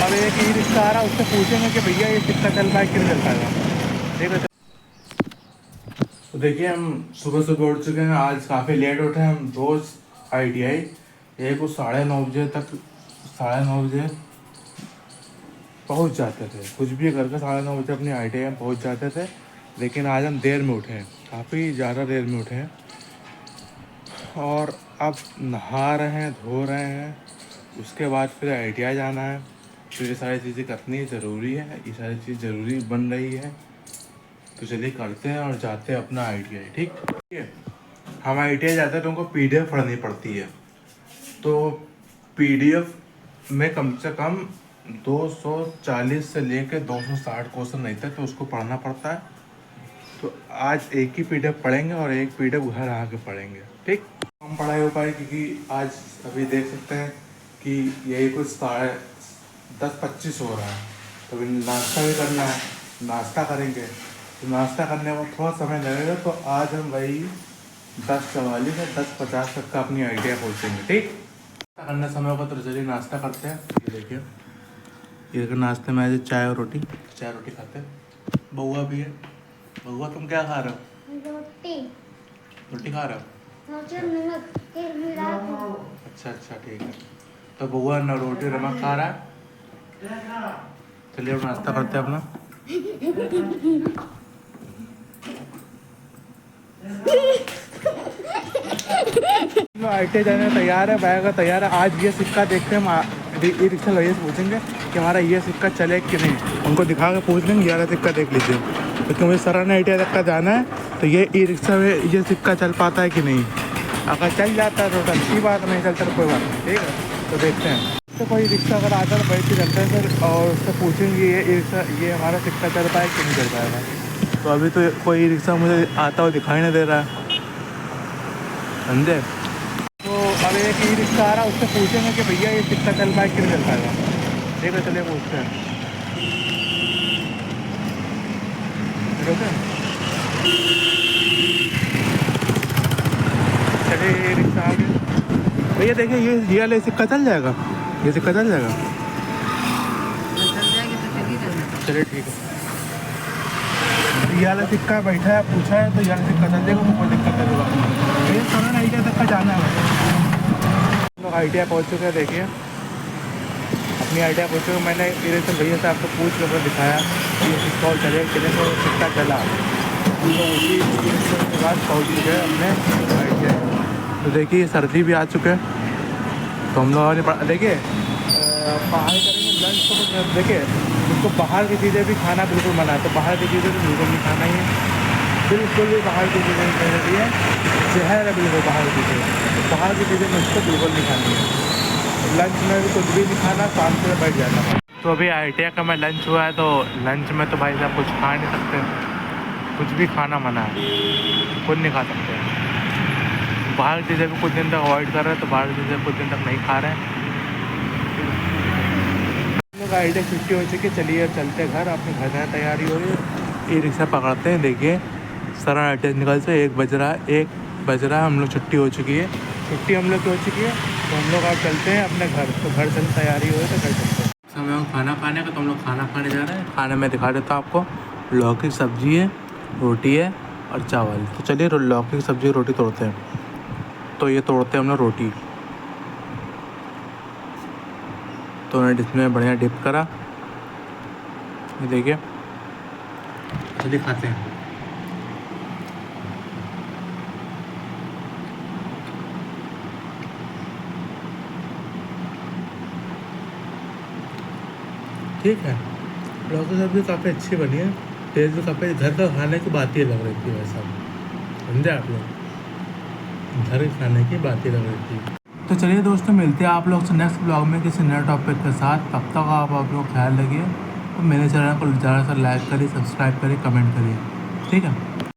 अब एक e rickshaw आ रहा है, उससे पूछेंगे कि भैया ये सिक्का चल पाए कि नहीं चल पाएगा। ठीक है। तो देखिए हम सुबह सुबह उठ चुके हैं, आज काफ़ी लेट उठे हैं हम। रोज़ ITI एक को 9:30 बजे तक, 9:30 बजे पहुंच जाते थे। कुछ भी करके 9:30 बजे अपनी ITI में पहुंच जाते थे। लेकिन आज हम देर में उठे हैं, काफ़ी ज़्यादा देर में उठे हैं। और अब नहा रहे हैं, धो रहे हैं, उसके बाद फिर ITI जाना है। तो ये सारी चीज़ें करनी ज़रूरी है, ये सारी चीज़ ज़रूरी बन रही है। तो चलिए करते हैं और जाते हैं अपना ITI। ठीक है। हम ITI जाते हैं तो उनको PDF पढ़नी पड़ती है। तो PDF में कम से कम 240 से लेकर 260 क्वेश्चन नहीं थे, तो उसको पढ़ना पड़ता है। तो आज एक ही PDF पढ़ेंगे और एक PDF घर आके पढ़ेंगे। ठीक, हम पढ़ाई हो पाए क्योंकि आज अभी देख सकते हैं कि यही कुछ 10:25 हो रहा है। तो अभी नाश्ता भी करना है, नाश्ता करेंगे। तो नाश्ता करने में थोड़ा समय लगेगा, तो आज हम वही 10:44 या 10:50 तक का अपनी ITI पहुँचेंगे। ठीक, नाश्ता करने समय होगा तो चलिए नाश्ता करते हैं। ये देखिए, ये नाश्ते में आज चाय और रोटी खाते हैं। बउआ भी है। बउआ तुम क्या खा रहे हो? रोटी खा रहे हो? अच्छा ठीक है। तो बउआ ना रोटी नमक खा रहा है। चलिए अब नाश्ता करते हैं अपना। ITI जाने तैयार है, बैग तैयार है। आज ये सिक्का देखते हैं, हम ई रिक्शा भैया से पूछेंगे कि हमारा ये सिक्का चले कि नहीं। उनको दिखा के पूछ लेंगे, ये सिक्का देख लीजिए, क्योंकि मुझे सर ने ITI तक का जाना है। तो ये ई रिक्शा में ये सिक्का चल पाता है कि नहीं। अगर चल जाता है तो अच्छी बात, नहीं चलता तो कोई बात नहीं। ठीक है, तो देखते हैं। तो कोई रिक्शा अगर आता है तो बैठ के चलते हैं सर, और उससे पूछेंगे ये ई रिक्शा, ये हमारा सिक्का चल पाए कि नहीं चल पाएगा। तो अभी तो कोई रिक्शा मुझे आता हुआ दिखाई नहीं दे रहा है, समझे। तो अब एक ई रिक्शा आ रहा है, उससे पूछेंगे कि भैया ये सिक्का चल पाए कि नहीं चल पाएगा। ठीक है, चलिए पूछते हैं। चलिए ये रिक्शा आ गया। भैया देखिए, ये वाला सिक्का चल जाएगा, ये सिक्का चल जाएगा। चलिए ठीक है। ये वाला सिक्का बैठा है, पूछा है, तो ये वाला सिक्का चल जाएगा, कोई दिक्कत नहीं होगा। ये सरन ITI तक का जाना है। हम लोग ITI पहुँच चुके हैं। देखिए अपनी ITI पहुँच चुके। मैंने इरेशन भैया से आपको पूछ कर दिखाया कि ये सिक्का और चले तो सिक्का चला, तो उसी के बाद पहुँच चुके हैं अपने ITI। तो देखिए सर्दी भी आ चुके हैं, तो हम लोगों ने देखिए बाहर करेंगे लंच। तो देखिए उसको बाहर की चीज़ें भी खाना बिल्कुल मना है, तो बाहर की चीज़ें तो बिल्कुल नहीं खाना ही है, बिल्कुल भी बाहर की चीज़ें नहीं खानी चाहिए। जहर है बिल्कुल बाहर की चीज़ें, तो बाहर की चीज़ें मुझको बिल्कुल नहीं खानी है। लंच में भी कुछ भी नहीं खाना, शाम से बैठ जाना। तो अभी ITI का मैं लंच हुआ है, तो लंच में तो भाई साहब कुछ खा नहीं सकते, कुछ भी खाना मना है, खुद नहीं खा सकते। बाहर की चीज़ें भी कुछ दिन तक अवॉइड कर रहे हैं, तो बाहर की चीज़ें कुछ दिन तक नहीं खा रहे हैं। हम लोग ITI छुट्टी हो चुकी है, चलिए अब चलते घर, अपने घर जाने तैयारी हो रही है। ई रिक्शा पकड़ते हैं। देखिए सरन ITI निकल से 1 बज रहा है, हम लोग छुट्टी हो चुकी है, छुट्टी हम लोग की हो चुकी है। तो हम लोग अब चलते हैं अपने घर। तो घर चलने तैयारी हो रही है, तो घर चलते हैं। समय हम खाना खाने का, तो हम लोग खाना खाने जा रहे हैं। खाने में दिखा देता हूँ आपको, लौकी की सब्ज़ी है, रोटी है और चावल। तो चलिए लौकी की सब्ज़ी रोटी तोड़ते हैं। तो ये तोड़ते हैं हम लोग रोटी, तो उन्होंने इसमें बढ़िया डिप करा। ये देखिए, चलिए खाते हैं। ठीक है, लौकी सब्ज़ी काफ़ी अच्छी बनी है, टेस्ट भी काफ़ी, घर का खाने की बात ही लग रही थी वैसा, समझे आप लोग, घर के खाने की बात ही लग रही थी। तो चलिए दोस्तों, मिलते हैं आप लोग से नेक्स्ट ब्लॉग में किसी नए टॉपिक के साथ। तब तक आप लोग ख्याल रखिए, तो मेरे चैनल को ज़्यादा से लाइक करिए, सब्सक्राइब करिए, कमेंट करिए। ठीक है।